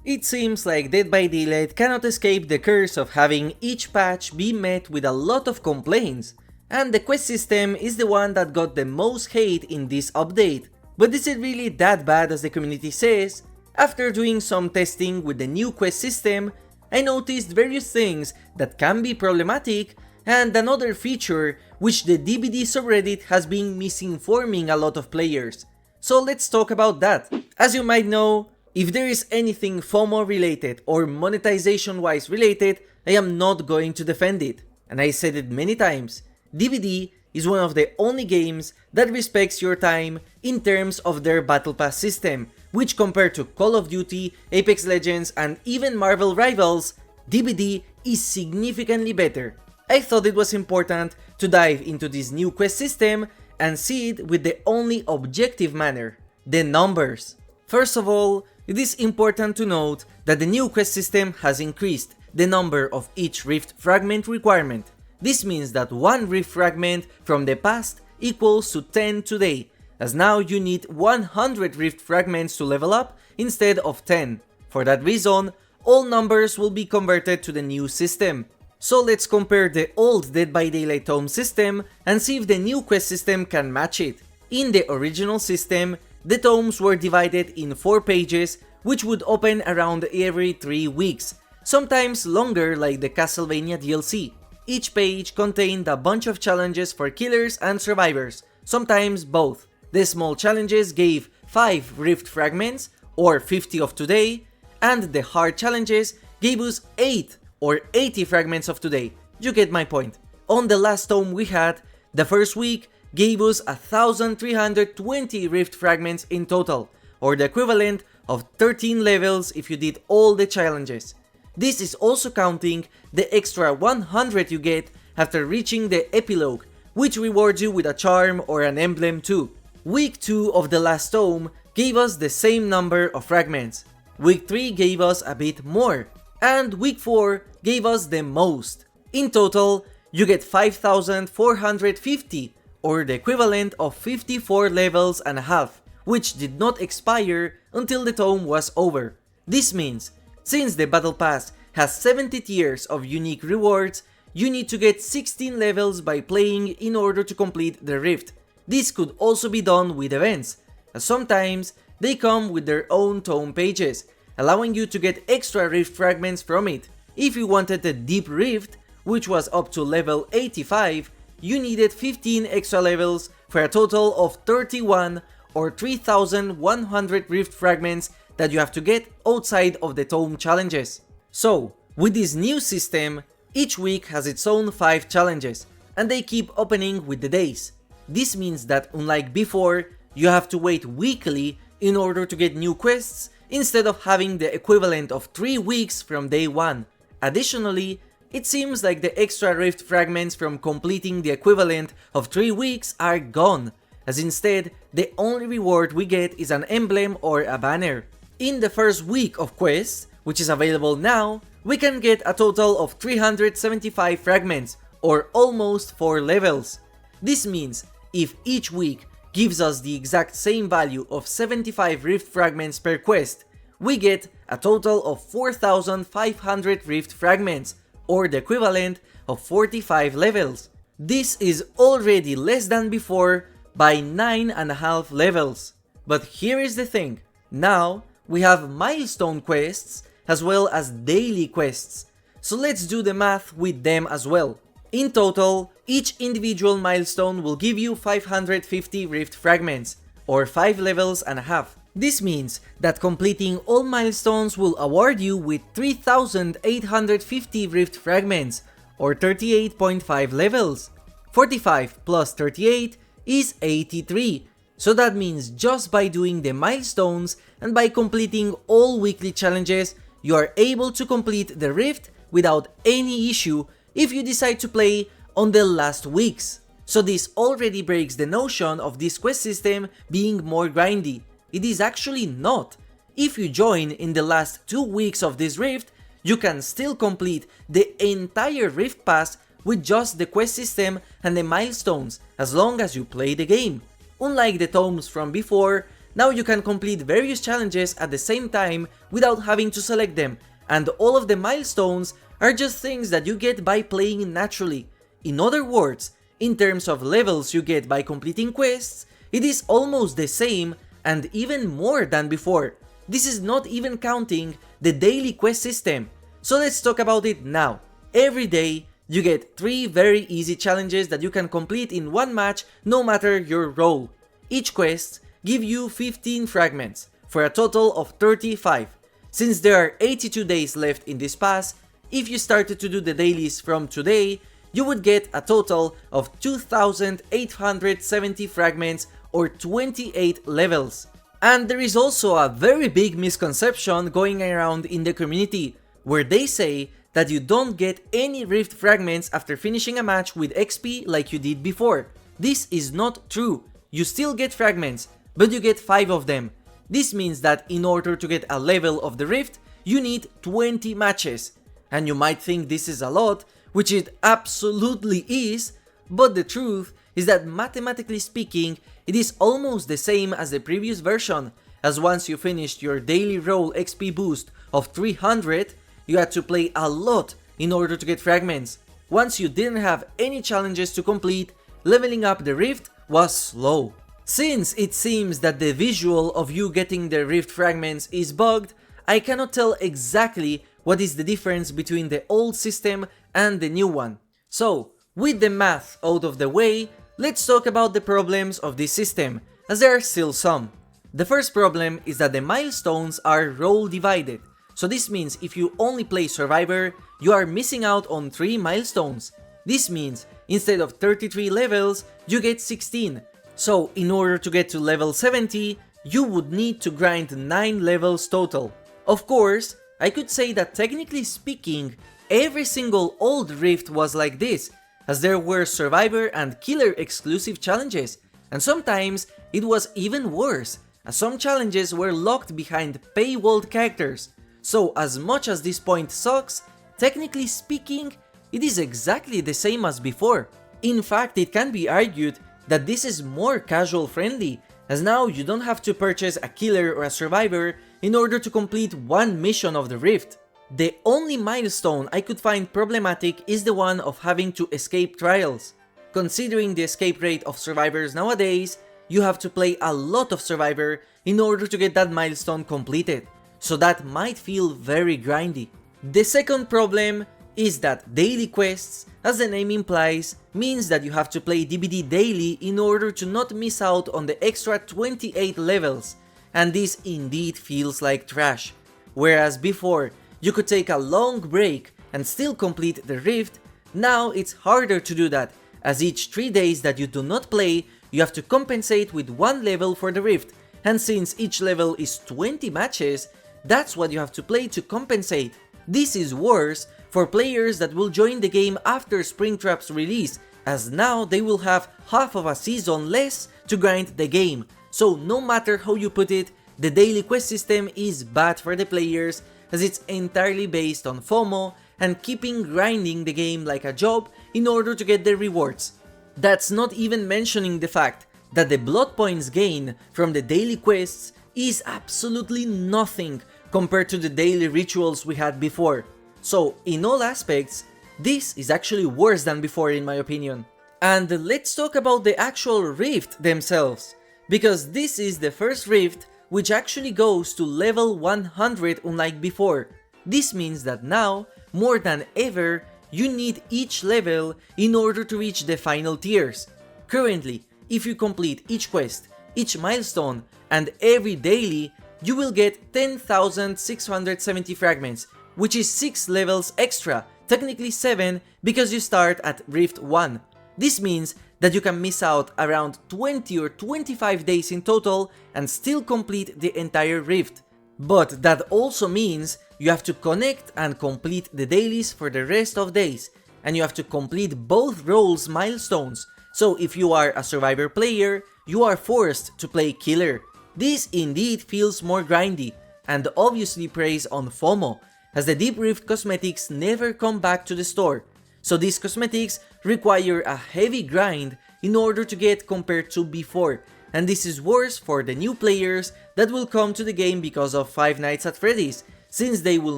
It seems like Dead by Daylight cannot escape the curse of having each patch be met with a lot of complaints, and the quest system is the one that got the most hate in this update. But is it really that bad as the community says? After doing some testing with the new quest system, I noticed various things that can be problematic, and another feature which the DBD subreddit has been misinforming a lot of players. So let's talk about that. As you might know, if there is anything FOMO related or monetization wise related, I am not going to defend it. And I said it many times, DBD is one of the only games that respects your time in terms of their Battle Pass system, which compared to Call of Duty, Apex Legends and even Marvel Rivals, DBD is significantly better. I thought it was important to dive into this new quest system and see it with the only objective manner, the numbers. First of all, it is important to note that the new quest system has increased the number of each rift fragment requirement. This means that one rift fragment from the past equals to 10 today, as now you need 100 rift fragments to level up instead of 10. For that reason, all numbers will be converted to the new system. So let's compare the old Dead by Daylight Tome system and see if the new quest system can match it. In the original system, the tomes were divided in 4 pages, which would open around every 3 weeks, sometimes longer like the Castlevania DLC. Each page contained a bunch of challenges for killers and survivors, sometimes both. The small challenges gave 5 rift fragments, or 50 of today, and the hard challenges gave us 8 or 80 fragments of today. You get my point. On the last tome we had, the first week gave us 1320 rift fragments in total, or the equivalent of 13 levels if you did all the challenges. This is also counting the extra 100 you get after reaching the epilogue, which rewards you with a charm or an emblem too. Week 2 of the last tome gave us the same number of fragments, week 3 gave us a bit more, and week 4 gave us the most. In total, you get 5450, or the equivalent of 54 levels and a half, which did not expire until the tome was over. This means, since the Battle Pass has 70 tiers of unique rewards, you need to get 16 levels by playing in order to complete the rift. This could also be done with events, as sometimes they come with their own tome pages, allowing you to get extra rift fragments from it. If you wanted the deep rift, which was up to level 85, you needed 15 extra levels for a total of 31 or 3100 rift fragments that you have to get outside of the tome challenges. So, with this new system, each week has its own 5 challenges, and they keep opening with the days. This means that unlike before, you have to wait weekly in order to get new quests, instead of having the equivalent of 3 weeks from day 1. Additionally, it seems like the extra rift fragments from completing the equivalent of 3 weeks are gone, as instead, the only reward we get is an emblem or a banner. In the first week of quests, which is available now, we can get a total of 375 fragments, or almost 4 levels. This means, if each week gives us the exact same value of 75 rift fragments per quest, we get a total of 4500 rift fragments, or the equivalent of 45 levels. This is already less than before by 9.5 levels. But here is the thing, now we have milestone quests as well as daily quests, so let's do the math with them as well. In total, each individual milestone will give you 550 rift fragments, or 5 levels and a half. This means that completing all milestones will award you with 3850 rift fragments, or 38.5 levels. 45 plus 38 is 83, so that means just by doing the milestones and by completing all weekly challenges, you are able to complete the rift without any issue if you decide to play on the last weeks. So this already breaks the notion of this quest system being more grindy. It is actually not. If you join in the last 2 weeks of this rift, you can still complete the entire rift pass with just the quest system and the milestones, as long as you play the game. Unlike the tomes from before, Now you can complete various challenges at the same time without having to select them, and all of the milestones are just things that you get by playing naturally. In other words, in terms of levels you get by completing quests, it is almost the same and even more than before. This is not even counting the daily quest system. So let's talk about it now. Every day, you get 3 very easy challenges that you can complete in one match no matter your role. Each quest give you 15 fragments, for a total of 35. Since there are 82 days left in this pass, if you started to do the dailies from today, you would get a total of 2,870 fragments or 28 levels. And there is also a very big misconception going around in the community, where they say that you don't get any rift fragments after finishing a match with XP like you did before. This is not true. You still get fragments, but you get 5 of them. This means that in order to get a level of the rift, you need 20 matches. And you might think this is a lot, which it absolutely is, but the truth is that mathematically speaking, it is almost the same as the previous version, as once you finished your daily role XP boost of 300, you had to play a lot in order to get fragments. Once you didn't have any challenges to complete, leveling up the rift was slow. Since it seems that the visual of you getting the rift fragments is bugged, I cannot tell exactly what is the difference between the old system and the new one. So, with the math out of the way, let's talk about the problems of this system, as there are still some. The first problem is that the milestones are role divided. So this means if you only play Survivor, you are missing out on 3 milestones. This means instead of 33 levels, you get 16. So in order to get to level 70, you would need to grind 9 levels total. Of course, I could say that technically speaking, every single old Rift was like this, as there were Survivor and Killer exclusive challenges, and sometimes it was even worse, as some challenges were locked behind paywalled characters. So as much as this point sucks, technically speaking, it is exactly the same as before. In fact, it can be argued that this is more casual friendly, as now you don't have to purchase a Killer or a Survivor in order to complete one mission of the Rift. The only milestone I could find problematic is the one of having to escape trials. Considering the escape rate of Survivors nowadays, you have to play a lot of Survivor in order to get that milestone completed, so that might feel very grindy. The second problem is that daily quests, as the name implies, means that you have to play DBD daily in order to not miss out on the extra 28 levels, and this indeed feels like trash. Whereas before, you could take a long break and still complete the Rift, now it's harder to do that, as each 3 days that you do not play, you have to compensate with 1 level for the Rift, and since each level is 20 matches, that's what you have to play to compensate. This is worse for players that will join the game after Springtrap's release, as now they will have half of a season less to grind the game. So no matter how you put it, the daily quest system is bad for the players, as it's entirely based on FOMO and keeping grinding the game like a job in order to get the rewards. That's not even mentioning the fact that the blood points gain from the daily quests is absolutely nothing compared to the daily rituals we had before. So in all aspects, this is actually worse than before in my opinion. And let's talk about the actual Rift themselves, because this is the first Rift which actually goes to level 100 unlike before. This means that now, more than ever, you need each level in order to reach the final tiers. Currently, if you complete each quest, each milestone, and every daily, you will get 10,670 fragments, which is 6 levels extra, technically 7 because you start at Rift 1. This means that you can miss out around 20 or 25 days in total and still complete the entire Rift. But that also means you have to connect and complete the dailies for the rest of days, and you have to complete both roles milestones. So if you are a Survivor player, you are forced to play Killer. This indeed feels more grindy, and obviously preys on FOMO, as the Deep Rift cosmetics never come back to the store. So these cosmetics require a heavy grind in order to get compared to before, and this is worse for the new players that will come to the game because of Five Nights at Freddy's, since they will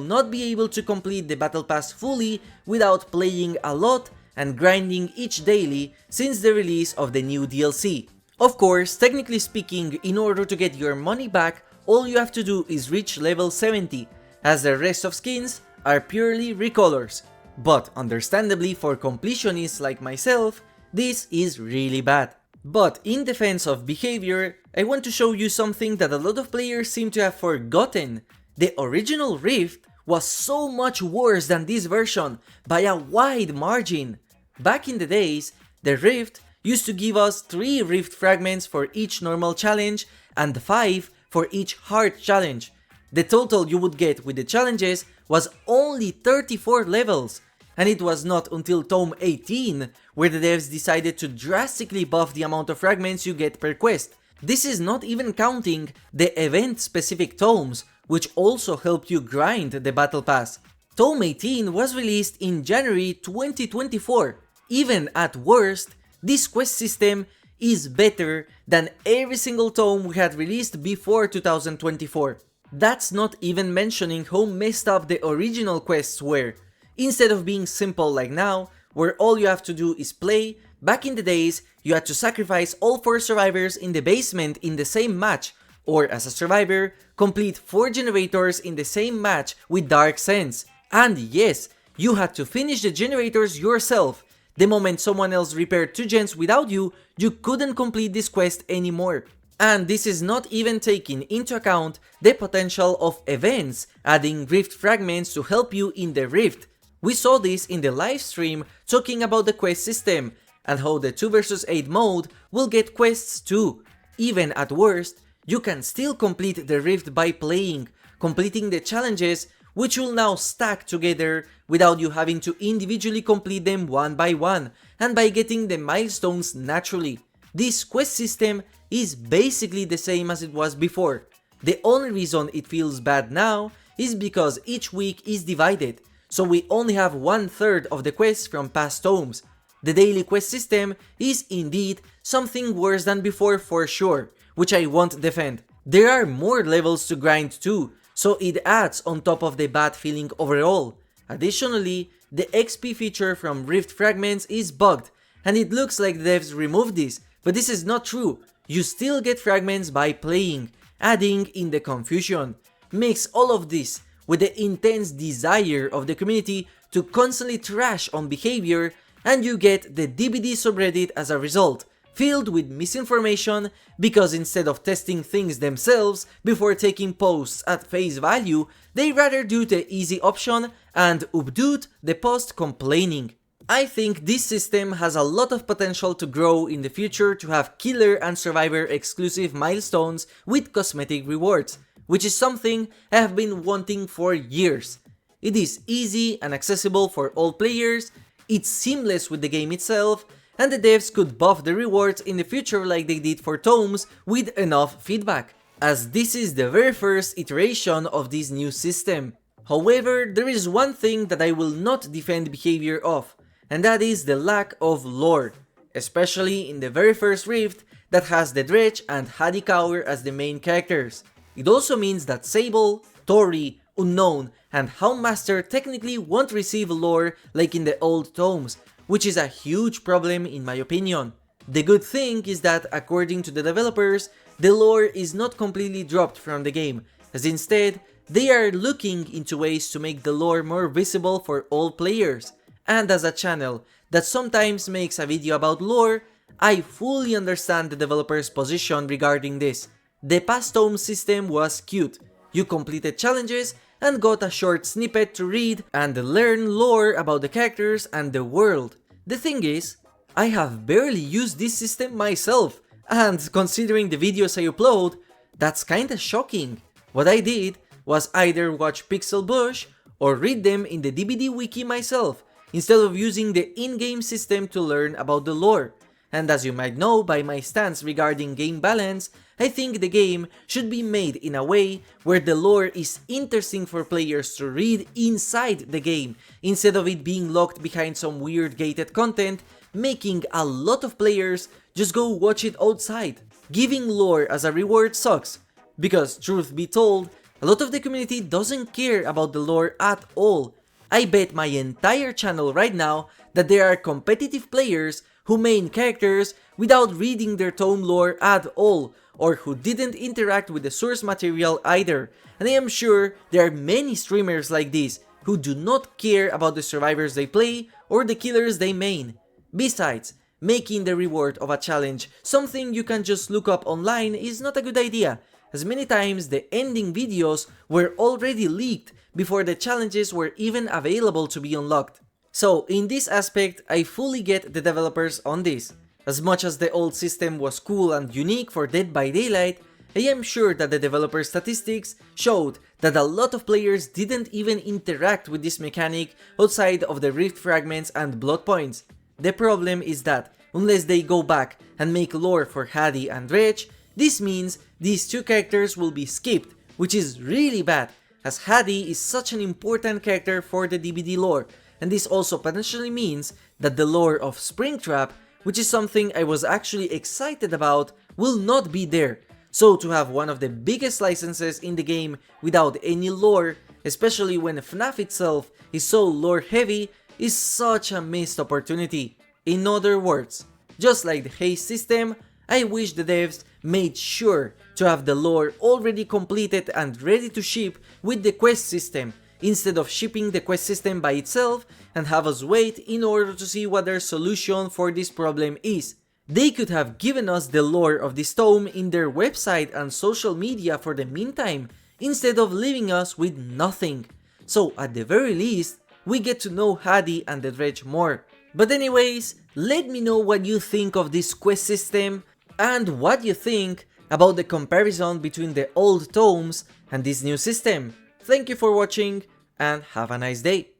not be able to complete the Battle Pass fully without playing a lot and grinding each daily since the release of the new DLC. Of course, technically speaking, in order to get your money back, all you have to do is reach level 70, as the rest of skins are purely recolors. But understandably for completionists like myself, this is really bad. But in defense of behavior, I want to show you something that a lot of players seem to have forgotten. The original Rift was so much worse than this version by a wide margin. Back in the days, the Rift used to give us 3 Rift fragments for each normal challenge and 5 for each hard challenge. The total you would get with the challenges was only 34 levels, and it was not until Tome 18 where the devs decided to drastically buff the amount of fragments you get per quest. This is not even counting the event-specific tomes, which also helped you grind the Battle Pass. Tome 18 was released in January 2024. Even at worst, this quest system is better than every single tome we had released before 2024. That's not even mentioning how messed up the original quests were. Instead of being simple like now, where all you have to do is play, back in the days you had to sacrifice all 4 survivors in the basement in the same match, or as a survivor, complete 4 generators in the same match with Dark Sense. And yes, you had to finish the generators yourself. The moment someone else repaired 2 gens without you, you couldn't complete this quest anymore. And this is not even taking into account the potential of events adding Rift fragments to help you in the Rift. We saw this in the live stream talking about the quest system and how the 2 vs 8 mode will get quests too. Even at worst, you can still complete the Rift by playing, completing the challenges, which will now stack together without you having to individually complete them one by one, and by getting the milestones naturally. This quest system is basically the same as it was before. The only reason it feels bad now is because each week is divided, so we only have 1/3 of the quests from past tomes. The daily quest system is indeed something worse than before for sure, which I won't defend. There are more levels to grind too, so it adds on top of the bad feeling overall. Additionally, the XP feature from Rift fragments is bugged, and it looks like the devs removed this, but this is not true. You still get fragments by playing, adding in the confusion. Mix all of this with the intense desire of the community to constantly trash on behavior, and you get the DBD subreddit as a result, filled with misinformation because instead of testing things themselves before taking posts at face value, they rather do the easy option and upvote the post complaining. I think this system has a lot of potential to grow in the future to have killer and survivor exclusive milestones with cosmetic rewards, which is something I have been wanting for years. It is easy and accessible for all players, it's seamless with the game itself, and the devs could buff the rewards in the future like they did for tomes with enough feedback, as this is the very first iteration of this new system. However, there is one thing that I will not defend behavior of, and that is the lack of lore, especially in the very first Rift that has the Dredge and Hadikaur as the main characters. It also means that Sable, Tori, Unknown, and Houndmaster technically won't receive lore like in the old tomes, which is a huge problem in my opinion. The good thing is that according to the developers, the lore is not completely dropped from the game, as instead, they are looking into ways to make the lore more visible for all players. And as a channel that sometimes makes a video about lore, I fully understand the developer's position regarding this. The past Tome system was cute. You completed challenges and got a short snippet to read and learn lore about the characters and the world. The thing is, I have barely used this system myself, and considering the videos I upload, that's kinda shocking. What I did was either watch Pixel Bush or read them in the DBD wiki myself, instead of using the in-game system to learn about the lore. And as you might know by my stance regarding game balance, I think the game should be made in a way where the lore is interesting for players to read inside the game, instead of it being locked behind some weird gated content, making a lot of players just go watch it outside. giving lore as a reward sucks, because truth be told, a lot of the community doesn't care about the lore at all. I bet my entire channel right now that there are competitive players who main characters without reading their tome lore at all, or who didn't interact with the source material either, and I am sure there are many streamers like this who do not care about the survivors they play or the killers they main. Besides, making the reward of a challenge something you can just look up online is not a good idea, as many times the ending videos were already leaked before the challenges were even available to be unlocked. So in this aspect, I fully get the developers on this. As much as the old system was cool and unique for Dead by Daylight, I am sure that the developer statistics showed that a lot of players didn't even interact with this mechanic outside of the rift fragments and blood points. The problem is that, unless they go back and make lore for Hadi and Reg, this means these two characters will be skipped, which is really bad, as Hadi is such an important character for the DBD lore, and this also potentially means that the lore of Springtrap, which is something I was actually excited about, will not be there. So to have one of the biggest licenses in the game without any lore, especially when FNAF itself is so lore heavy, is such a missed opportunity. In other words, just like the haste system, I wish the devs made sure to have the lore already completed and ready to ship with the quest system, instead of shipping the quest system by itself and have us wait in order to see what their solution for this problem is. They could have given us the lore of this tome in their website and social media for the meantime, instead of leaving us with nothing. So at the very least, we get to know Hadi and the Dredge more. But anyways, let me know what you think of this quest system and what you think about the comparison between the old tomes and this new system. Thank you for watching and have a nice day.